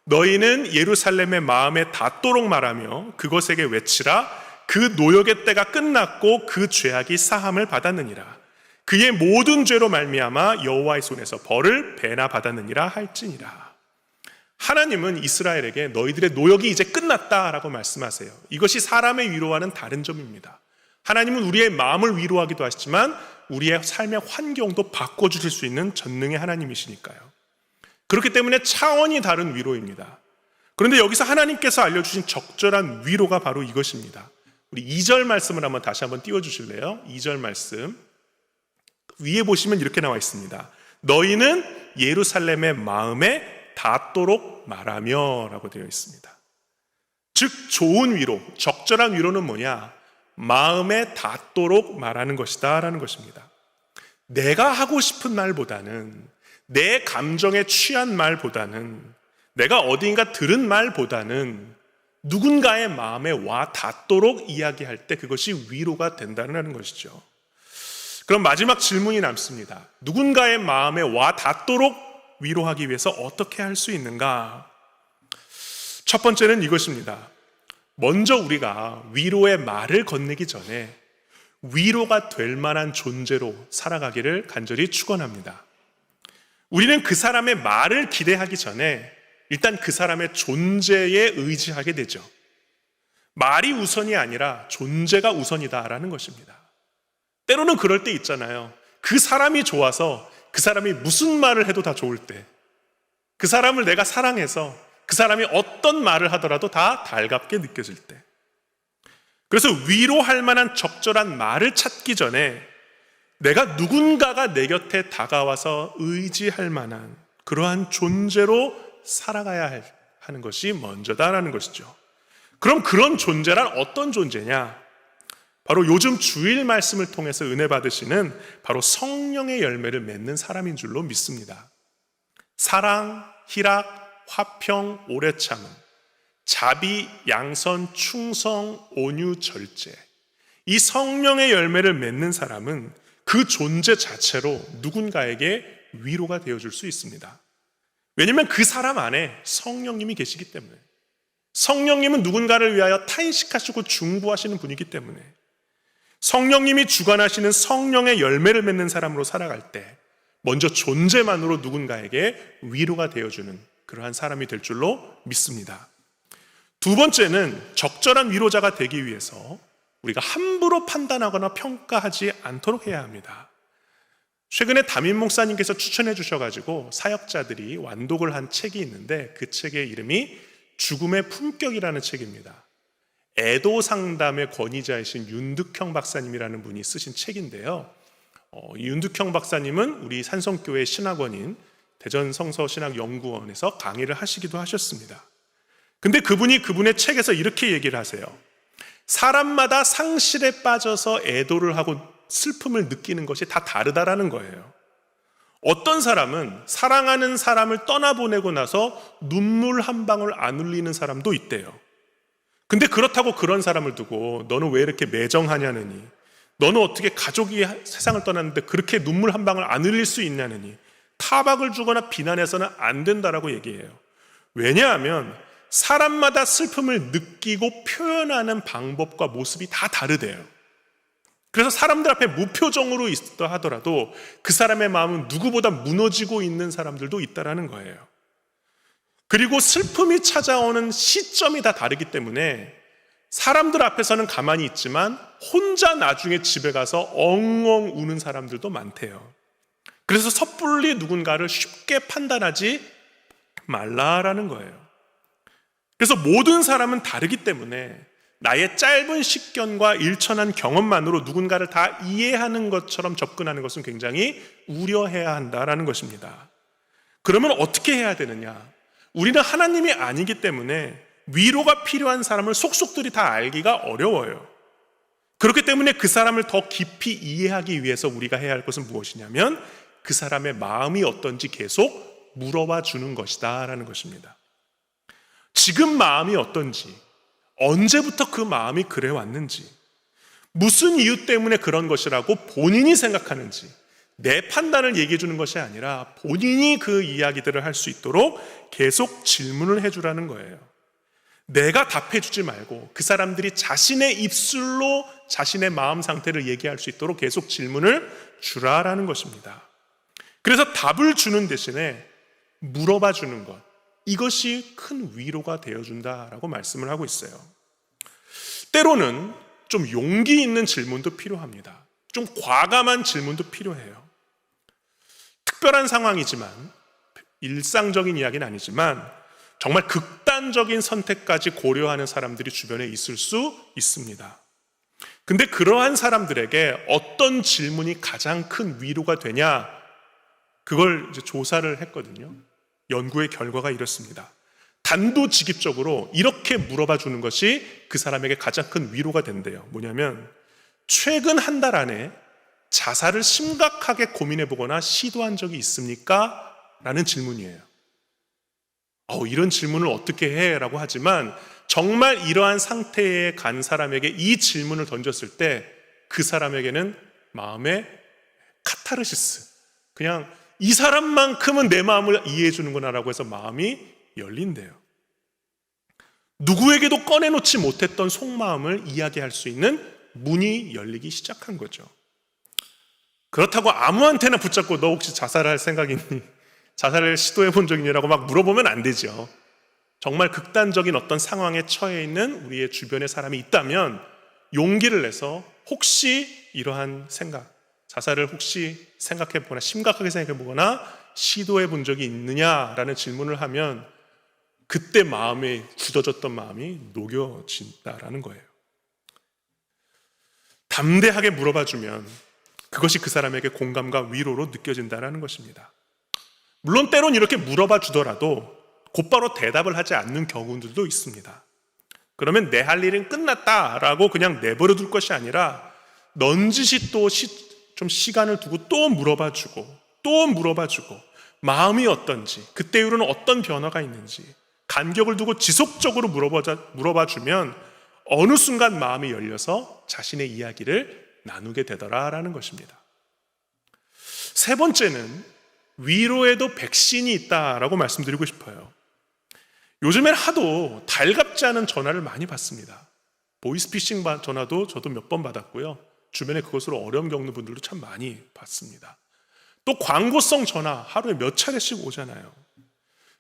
너희는 예루살렘의 마음에 닿도록 말하며 그것에게 외치라. 그 노역의 때가 끝났고 그 죄악이 사함을 받았느니라. 그의 모든 죄로 말미암아 여호와의 손에서 벌을 배나 받았느니라 할지니라. 하나님은 이스라엘에게 너희들의 노역이 이제 끝났다라고 말씀하세요. 이것이 사람의 위로와는 다른 점입니다. 하나님은 우리의 마음을 위로하기도 하시지만 우리의 삶의 환경도 바꿔주실 수 있는 전능의 하나님이시니까요. 그렇기 때문에 차원이 다른 위로입니다. 그런데 여기서 하나님께서 알려주신 적절한 위로가 바로 이것입니다. 우리 2절 말씀을 한번 다시 한번 띄워주실래요? 2절 말씀 위에 보시면 이렇게 나와 있습니다. 너희는 예루살렘의 마음에 닿도록 말하며 라고 되어 있습니다. 즉 좋은 위로, 적절한 위로는 뭐냐? 마음에 닿도록 말하는 것이다 라는 것입니다. 내가 하고 싶은 말보다는, 내 감정에 취한 말보다는, 내가 어딘가 들은 말보다는 누군가의 마음에 와 닿도록 이야기할 때 그것이 위로가 된다는 것이죠. 그럼 마지막 질문이 남습니다. 누군가의 마음에 와 닿도록 위로하기 위해서 어떻게 할 수 있는가? 첫 번째는 이것입니다. 먼저 우리가 위로의 말을 건네기 전에 위로가 될 만한 존재로 살아가기를 간절히 축원합니다. 우리는 그 사람의 말을 기대하기 전에 일단 그 사람의 존재에 의지하게 되죠. 말이 우선이 아니라 존재가 우선이다라는 것입니다. 때로는 그럴 때 있잖아요. 그 사람이 좋아서 그 사람이 무슨 말을 해도 다 좋을 때, 그 사람을 내가 사랑해서 그 사람이 어떤 말을 하더라도 다 달갑게 느껴질 때, 그래서 위로할 만한 적절한 말을 찾기 전에 내가 누군가가 내 곁에 다가와서 의지할 만한 그러한 존재로 살아가야 하는 것이 먼저다라는 것이죠. 그럼 그런 존재란 어떤 존재냐? 바로 요즘 주일 말씀을 통해서 은혜 받으시는 바로 성령의 열매를 맺는 사람인 줄로 믿습니다. 사랑, 희락, 화평, 오래 참음, 자비, 양선, 충성, 온유, 절제. 이 성령의 열매를 맺는 사람은 그 존재 자체로 누군가에게 위로가 되어줄 수 있습니다. 왜냐하면 그 사람 안에 성령님이 계시기 때문에, 성령님은 누군가를 위하여 탄식하시고 중보하시는 분이기 때문에, 성령님이 주관하시는 성령의 열매를 맺는 사람으로 살아갈 때 먼저 존재만으로 누군가에게 위로가 되어주는 그러한 사람이 될 줄로 믿습니다. 두 번째는 적절한 위로자가 되기 위해서 우리가 함부로 판단하거나 평가하지 않도록 해야 합니다. 최근에 담임 목사님께서 추천해 주셔가지고 사역자들이 완독을 한 책이 있는데 그 책의 이름이 죽음의 품격이라는 책입니다. 애도 상담의 권위자이신 윤득형 박사님이라는 분이 쓰신 책인데요. 윤득형 박사님은 우리 산성교회 신학원인 대전성서신학연구원에서 강의를 하시기도 하셨습니다. 근데 그분이 그분의 책에서 이렇게 얘기를 하세요. 사람마다 상실에 빠져서 애도를 하고 슬픔을 느끼는 것이 다 다르다라는 거예요. 어떤 사람은 사랑하는 사람을 떠나보내고 나서 눈물 한 방울 안 흘리는 사람도 있대요. 근데 그렇다고 그런 사람을 두고 너는 왜 이렇게 매정하냐느니, 너는 어떻게 가족이 세상을 떠났는데 그렇게 눈물 한 방울 안 흘릴 수 있냐느니 타박을 주거나 비난해서는 안 된다라고 얘기해요. 왜냐하면 사람마다 슬픔을 느끼고 표현하는 방법과 모습이 다 다르대요. 그래서 사람들 앞에 무표정으로 있다 하더라도 그 사람의 마음은 누구보다 무너지고 있는 사람들도 있다라는 거예요. 그리고 슬픔이 찾아오는 시점이 다 다르기 때문에 사람들 앞에서는 가만히 있지만 혼자 나중에 집에 가서 엉엉 우는 사람들도 많대요. 그래서 섣불리 누군가를 쉽게 판단하지 말라라는 거예요. 그래서 모든 사람은 다르기 때문에 나의 짧은 식견과 일천한 경험만으로 누군가를 다 이해하는 것처럼 접근하는 것은 굉장히 우려해야 한다라는 것입니다. 그러면 어떻게 해야 되느냐? 우리는 하나님이 아니기 때문에 위로가 필요한 사람을 속속들이 다 알기가 어려워요. 그렇기 때문에 그 사람을 더 깊이 이해하기 위해서 우리가 해야 할 것은 무엇이냐면 그 사람의 마음이 어떤지 계속 물어봐 주는 것이다 라는 것입니다. 지금 마음이 어떤지, 언제부터 그 마음이 그래 왔는지, 무슨 이유 때문에 그런 것이라고 본인이 생각하는지, 내 판단을 얘기해 주는 것이 아니라 본인이 그 이야기들을 할 수 있도록 계속 질문을 해주라는 거예요. 내가 답해 주지 말고 그 사람들이 자신의 입술로 자신의 마음 상태를 얘기할 수 있도록 계속 질문을 주라라는 것입니다. 그래서 답을 주는 대신에 물어봐 주는 것, 이것이 큰 위로가 되어준다라고 말씀을 하고 있어요. 때로는 좀 용기 있는 질문도 필요합니다. 좀 과감한 질문도 필요해요. 특별한 상황이지만, 일상적인 이야기는 아니지만 정말 극단적인 선택까지 고려하는 사람들이 주변에 있을 수 있습니다. 근데 그러한 사람들에게 어떤 질문이 가장 큰 위로가 되냐, 그걸 이제 조사를 했거든요. 연구의 결과가 이렇습니다. 단도직입적으로 이렇게 물어봐 주는 것이 그 사람에게 가장 큰 위로가 된대요. 뭐냐면, 최근 한 달 안에 자살을 심각하게 고민해 보거나 시도한 적이 있습니까? 라는 질문이에요. 이런 질문을 어떻게 해? 라고 하지만 정말 이러한 상태에 간 사람에게 이 질문을 던졌을 때 그 사람에게는 마음의 카타르시스, 그냥 이 사람만큼은 내 마음을 이해해 주는구나 라고 해서 마음이 열린대요. 누구에게도 꺼내놓지 못했던 속마음을 이야기할 수 있는 문이 열리기 시작한 거죠. 그렇다고 아무한테나 붙잡고 너 혹시 자살할 생각이니? 자살을 시도해 본 적 있냐고 막 물어보면 안 되죠. 정말 극단적인 어떤 상황에 처해 있는 우리의 주변에 사람이 있다면 용기를 내서 혹시 이러한 생각, 자살을 혹시 생각해 보거나 심각하게 생각해 보거나 시도해 본 적이 있느냐라는 질문을 하면 그때 마음에 굳어졌던 마음이 녹여진다라는 거예요. 담대하게 물어봐주면 그것이 그 사람에게 공감과 위로로 느껴진다는 것입니다. 물론 때론 이렇게 물어봐 주더라도 곧바로 대답을 하지 않는 경우들도 있습니다. 그러면 내 할 일은 끝났다라고 그냥 내버려 둘 것이 아니라 넌지시 또 좀 시간을 두고 또 물어봐 주고 또 물어봐 주고 마음이 어떤지, 그때 이후로는 어떤 변화가 있는지 간격을 두고 지속적으로 물어봐 주면 어느 순간 마음이 열려서 자신의 이야기를 나누게 되더라라는 것입니다. 세 번째는 위로에도 백신이 있다라고 말씀드리고 싶어요. 요즘엔 하도 달갑지 않은 전화를 많이 받습니다. 보이스피싱 전화도 저도 몇 번 받았고요. 주변에 그것으로 어려움 겪는 분들도 참 많이 받습니다. 또 광고성 전화 하루에 몇 차례씩 오잖아요.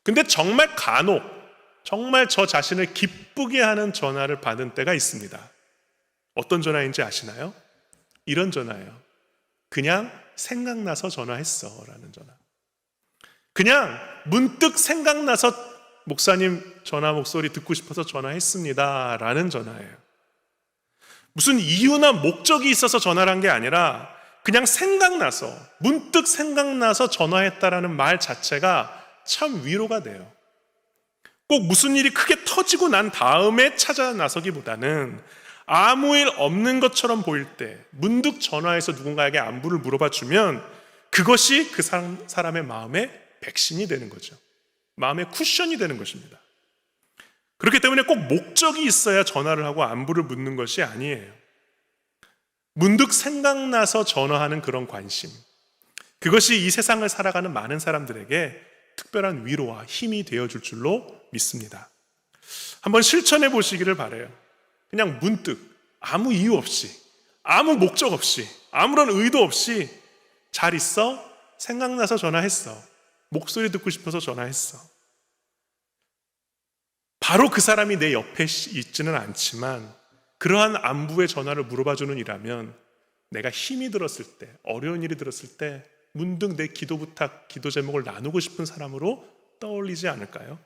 근데 정말 간혹 정말 저 자신을 기쁘게 하는 전화를 받은 때가 있습니다. 어떤 전화인지 아시나요? 이런 전화예요. 그냥 생각나서 전화했어 라는 전화. 그냥 문득 생각나서 목사님 전화 목소리 듣고 싶어서 전화했습니다 라는 전화예요. 무슨 이유나 목적이 있어서 전화를 한 게 아니라 그냥 생각나서, 문득 생각나서 전화했다라는 말 자체가 참 위로가 돼요. 꼭 무슨 일이 크게 터지고 난 다음에 찾아 나서기보다는 아무 일 없는 것처럼 보일 때 문득 전화해서 누군가에게 안부를 물어봐 주면 그것이 그 사람의 마음에 백신이 되는 거죠. 마음의 쿠션이 되는 것입니다. 그렇기 때문에 꼭 목적이 있어야 전화를 하고 안부를 묻는 것이 아니에요. 문득 생각나서 전화하는 그런 관심, 그것이 이 세상을 살아가는 많은 사람들에게 특별한 위로와 힘이 되어줄 줄로 믿습니다. 한번 실천해 보시기를 바라요. 그냥 문득 아무 이유 없이, 아무 목적 없이, 아무런 의도 없이 잘 있어? 생각나서 전화했어. 목소리 듣고 싶어서 전화했어. 바로 그 사람이 내 옆에 있지는 않지만 그러한 안부의 전화를 물어봐주는 일이라면 내가 힘이 들었을 때, 어려운 일이 들었을 때 문득 내 기도 부탁, 기도 제목을 나누고 싶은 사람으로 떠올리지 않을까요?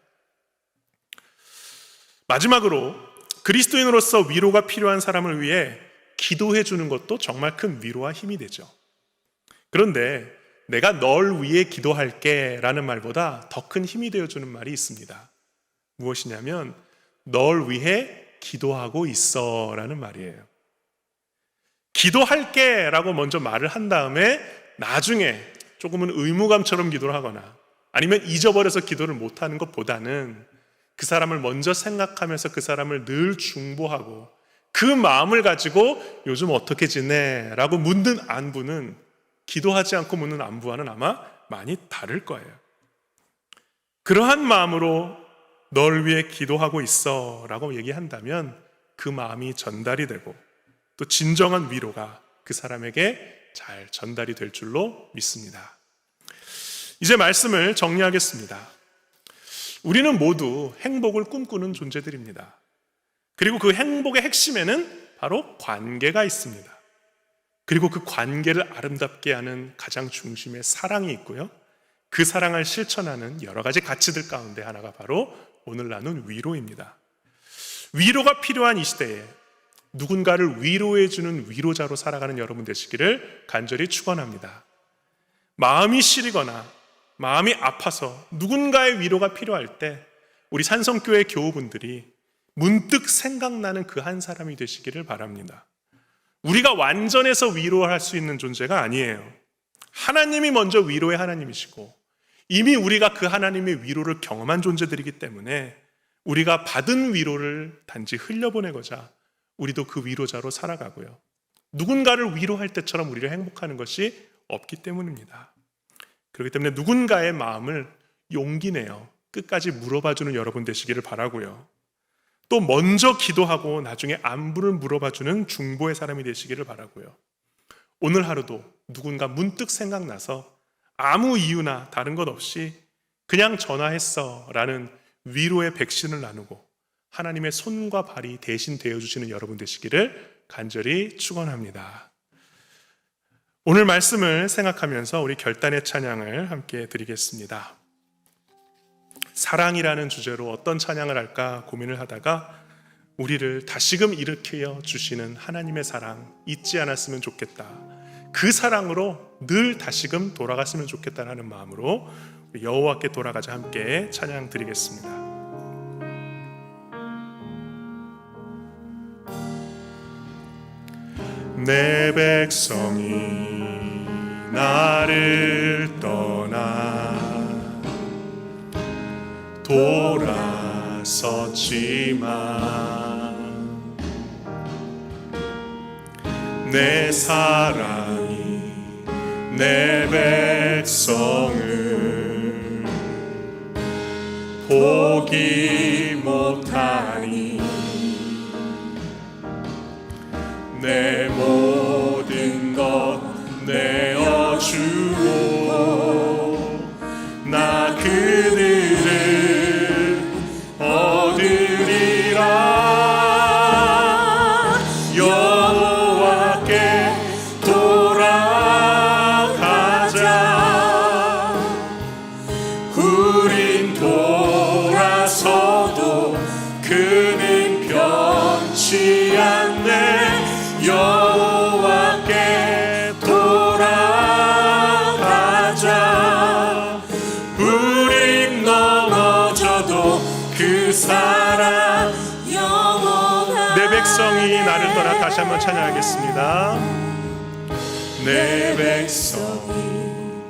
마지막으로 그리스도인으로서 위로가 필요한 사람을 위해 기도해 주는 것도 정말 큰 위로와 힘이 되죠. 그런데 내가 널 위해 기도할게 라는 말보다 더 큰 힘이 되어주는 말이 있습니다. 무엇이냐면 널 위해 기도하고 있어 라는 말이에요. 기도할게 라고 먼저 말을 한 다음에 나중에 조금은 의무감처럼 기도를 하거나 아니면 잊어버려서 기도를 못하는 것보다는 그 사람을 먼저 생각하면서 그 사람을 늘 중보하고 그 마음을 가지고 요즘 어떻게 지내? 라고 묻는 안부는 기도하지 않고 묻는 안부와는 아마 많이 다를 거예요. 그러한 마음으로 널 위해 기도하고 있어 라고 얘기한다면 그 마음이 전달이 되고 또 진정한 위로가 그 사람에게 잘 전달이 될 줄로 믿습니다. 이제 말씀을 정리하겠습니다. 우리는 모두 행복을 꿈꾸는 존재들입니다. 그리고 그 행복의 핵심에는 바로 관계가 있습니다. 그리고 그 관계를 아름답게 하는 가장 중심에 사랑이 있고요. 그 사랑을 실천하는 여러 가지 가치들 가운데 하나가 바로 오늘 나눈 위로입니다. 위로가 필요한 이 시대에 누군가를 위로해주는 위로자로 살아가는 여러분 되시기를 간절히 축원합니다. 마음이 시리거나 마음이 아파서 누군가의 위로가 필요할 때 우리 산성교회 교우분들이 문득 생각나는 그 한 사람이 되시기를 바랍니다. 우리가 완전해서 위로할 수 있는 존재가 아니에요. 하나님이 먼저 위로의 하나님이시고 이미 우리가 그 하나님의 위로를 경험한 존재들이기 때문에 우리가 받은 위로를 단지 흘려보내고자 우리도 그 위로자로 살아가고요. 누군가를 위로할 때처럼 우리를 행복하는 것이 없기 때문입니다. 그렇기 때문에 누군가의 마음을 용기 내어 끝까지 물어봐주는 여러분 되시기를 바라고요. 또 먼저 기도하고 나중에 안부를 물어봐주는 중보의 사람이 되시기를 바라고요. 오늘 하루도 누군가 문득 생각나서 아무 이유나 다른 것 없이 그냥 전화했어 라는 위로의 백신을 나누고 하나님의 손과 발이 대신 되어주시는 여러분 되시기를 간절히 축원합니다. 오늘 말씀을 생각하면서 우리 결단의 찬양을 함께 드리겠습니다. 사랑이라는 주제로 어떤 찬양을 할까 고민을 하다가 우리를 다시금 일으켜 주시는 하나님의 사랑 잊지 않았으면 좋겠다. 그 사랑으로 늘 다시금 돌아갔으면 좋겠다는 마음으로 여호와께 돌아가자 함께 찬양 드리겠습니다. 내 백성이 나를 떠나 돌아섰지만 내 사랑이 내 백성을 포기 못하니 내 모든 것 내어주고 나 그들을 얻으리라. 여호와께 돌아가자. 우린 돌아서도 그는 변치 않네. 여호와께 돌아가자. 우린 넘어져도 그 사랑 영원하네. 내 백성이 나를 떠나 다시 한번 찬양하겠습니다. 내 백성이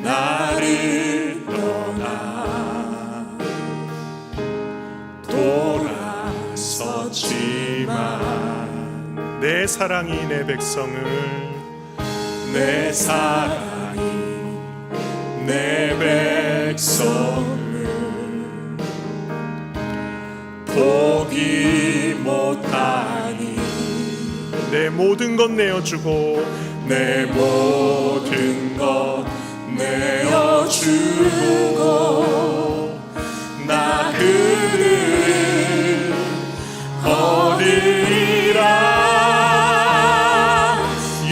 나를 떠나 돌아섰지만 내 사랑이 내 백성을 내 사랑이 내 백성을 포기 못하니 내 모든 것 내어주고 내 모든 것 내어주고 나 그를 얻으리라.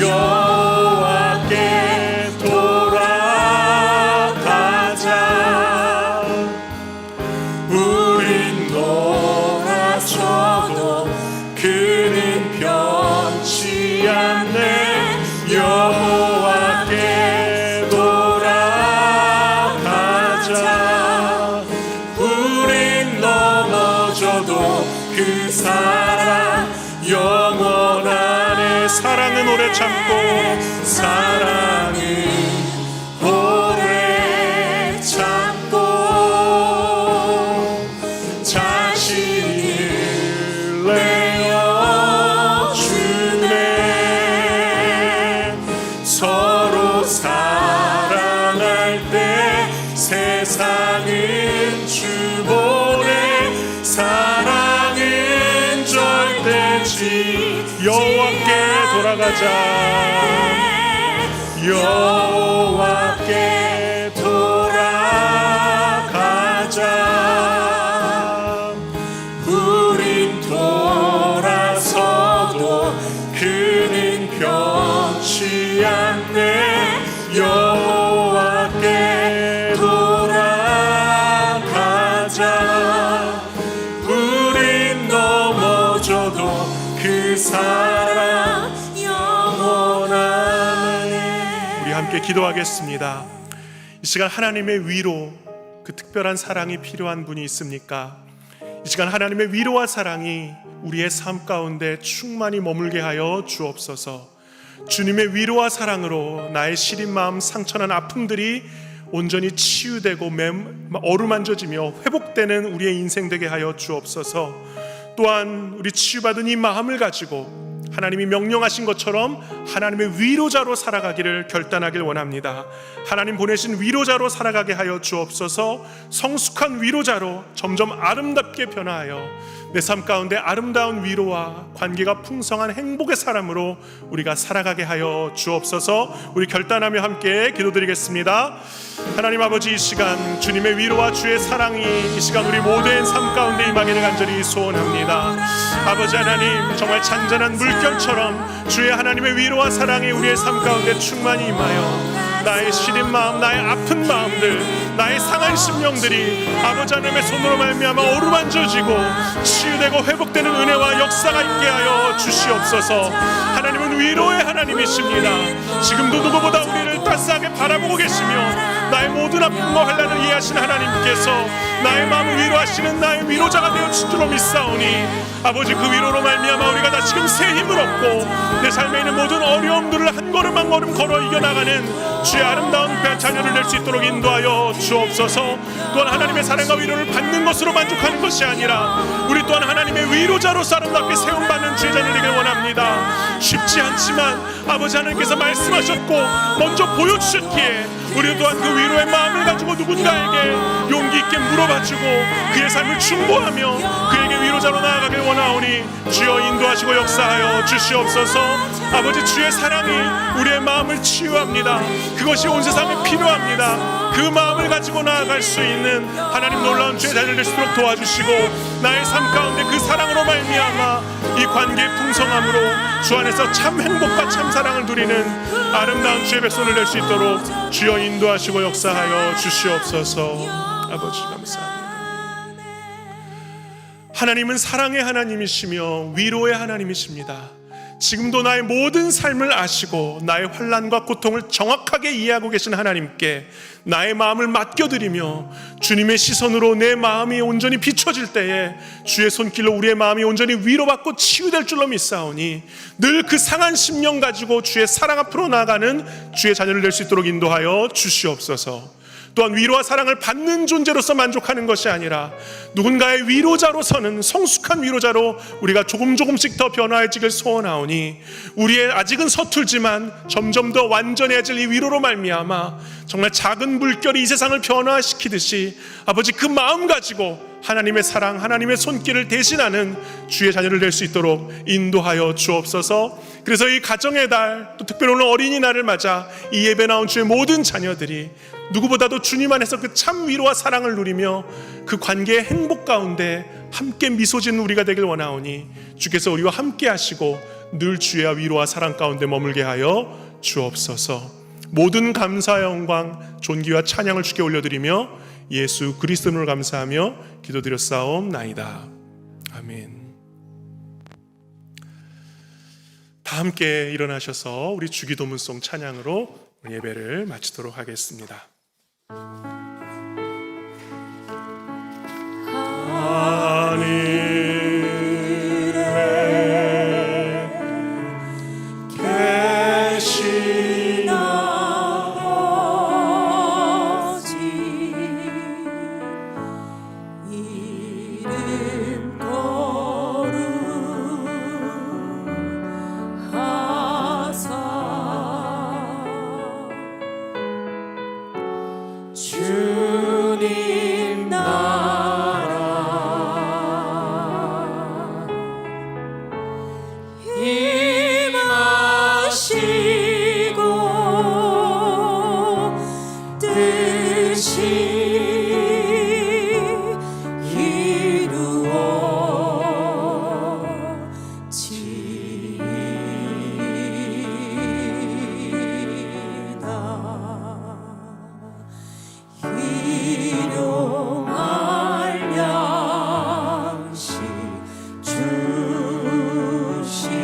여호와께 돌아가자. 우린 돌아서도 그는 변치 않네. 여호와께 돌아가자. 우린 넘어져도 그 사랑 영원하네. 사랑은 오래 참고 사랑은 오래 참고 자신을 내어주네. 서로 사랑할 때 세상은 주보내. 사랑은 절대지. 여호와께 돌아가자. 여호와께 돌아가자. 우린 돌아서도 그는 변치 않네. 여호와께 돌아가자. 우린 넘어져도 그 사랑 영원하네. 우리 함께 기도하겠습니다. 이 시간 하나님의 위로, 그 특별한 사랑이 필요한 분이 있습니까? 이 시간 하나님의 위로와 사랑이 우리의 삶 가운데 충만히 머물게 하여 주옵소서. 주님의 위로와 사랑으로 나의 시린 마음, 상처난 아픔들이 온전히 치유되고 어루만져지며 회복되는 우리의 인생 되게 하여 주옵소서. 또한 우리 치유받은 이 마음을 가지고 하나님이 명령하신 것처럼 하나님의 위로자로 살아가기를 결단하길 원합니다. 하나님 보내신 위로자로 살아가게 하여 주옵소서. 성숙한 위로자로 점점 아름답게 변화하여 내 삶 가운데 아름다운 위로와 관계가 풍성한 행복의 사람으로 우리가 살아가게 하여 주옵소서. 우리 결단하며 함께 기도드리겠습니다. 하나님 아버지, 이 시간 주님의 위로와 주의 사랑이 이 시간 우리 모두의 삶 가운데 임하기를 간절히 소원합니다. 아버지 하나님, 정말 잔잔한 물결처럼 주의 하나님의 위로와 사랑이 우리의 삶 가운데 충만히 임하여 나의 시린 마음, 나의 아픈 마음들, 나의 상한 심령들이 아버지 하나님의 손으로 말미암아 어루만져지고 치유되고 회복되는 은혜와 역사가 있게 하여 주시옵소서. 하나님은 위로의 하나님이십니다. 지금도 누구보다 우리를 따스하게 바라보고 계시며 나의 모든 아픔과 환난을 이해하시는 하나님께서 나의 마음을 위로하시는 나의 위로자가 되어주신 줄로 믿사오니 아버지, 그 위로로 말미암아 우리가 다시금 새 힘을 얻고 내 삶에 있는 모든 어려움들을 한 걸음 한 걸음 걸어 이겨나가는 주의 아름다운 자녀를 낼 수 있도록 인도하여 주옵소서. 또한 하나님의 사랑과 위로를 받는 것으로 만족하는 것이 아니라 우리 또한 하나님의 위로자로서 아름답게 세움받는 주의 자녀 되길 원합니다. 쉽지 않지만 아버지 하나님께서 말씀하셨고 먼저 보여주셨기에 우리 또한 그 위로의 마음을 가지고 누군가에게 용기 있게 물어봐주고 그의 삶을 충고하며 그에게 위로자로 나아가길 원하오니 주여 인도하시고 역사하여 주시옵소서. 아버지, 주의 사랑이 우리의 마음을 치유합니다. 그것이 온 세상에 필요합니다. 그 마음을 가지고 나아갈 수 있는 하나님 놀라운 주의 자녀를 될 수 있도록 도와주시고 나의 삶 가운데 그 사랑으로 말미암아 이 관계의 풍성함으로 주 안에서 참 행복과 참 사랑을 누리는 아름다운 주의 백성을 낼 수 있도록 주여 인도하시고 역사하여 주시옵소서. 아버지 감사합니다. 하나님은 사랑의 하나님이시며 위로의 하나님이십니다. 지금도 나의 모든 삶을 아시고 나의 환난과 고통을 정확하게 이해하고 계신 하나님께 나의 마음을 맡겨드리며 주님의 시선으로 내 마음이 온전히 비춰질 때에 주의 손길로 우리의 마음이 온전히 위로받고 치유될 줄로 믿사오니 늘 그 상한 심령 가지고 주의 사랑 앞으로 나아가는 주의 자녀를 될 수 있도록 인도하여 주시옵소서. 또한 위로와 사랑을 받는 존재로서 만족하는 것이 아니라 누군가의 위로자로서는 성숙한 위로자로 우리가 조금씩 더 변화해지길 소원하오니 우리의 아직은 서툴지만 점점 더 완전해질 이 위로로 말미암아 정말 작은 물결이 이 세상을 변화시키듯이 아버지 그 마음 가지고 하나님의 사랑, 하나님의 손길을 대신하는 주의 자녀를 될 수 있도록 인도하여 주옵소서. 그래서 이 가정의 달, 또 특별히 오늘 어린이날을 맞아 이 예배 나온 주의 모든 자녀들이 누구보다도 주님 안에서 그 참 위로와 사랑을 누리며 그 관계의 행복 가운데 함께 미소 짓는 우리가 되길 원하오니 주께서 우리와 함께 하시고 늘 주의 위로와 사랑 가운데 머물게 하여 주옵소서. 모든 감사와 영광, 존귀와 찬양을 주께 올려드리며 예수 그리스도 이름으로 감사하며 기도드렸사옵나이다. 아멘. 다 함께 일어나셔서 우리 주기도문송 찬양으로 예배를 마치도록 하겠습니다. 하늘에 계신 아버지, 이름 거룩하사 주님 나라 임하시고 뜻이 일용할 양식 주시고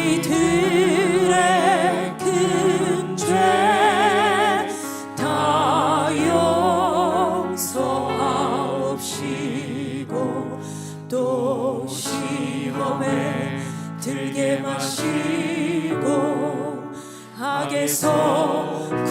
우리들의 큰 죄 다 용서하옵시고 또 시험에 들게 마시고 악에서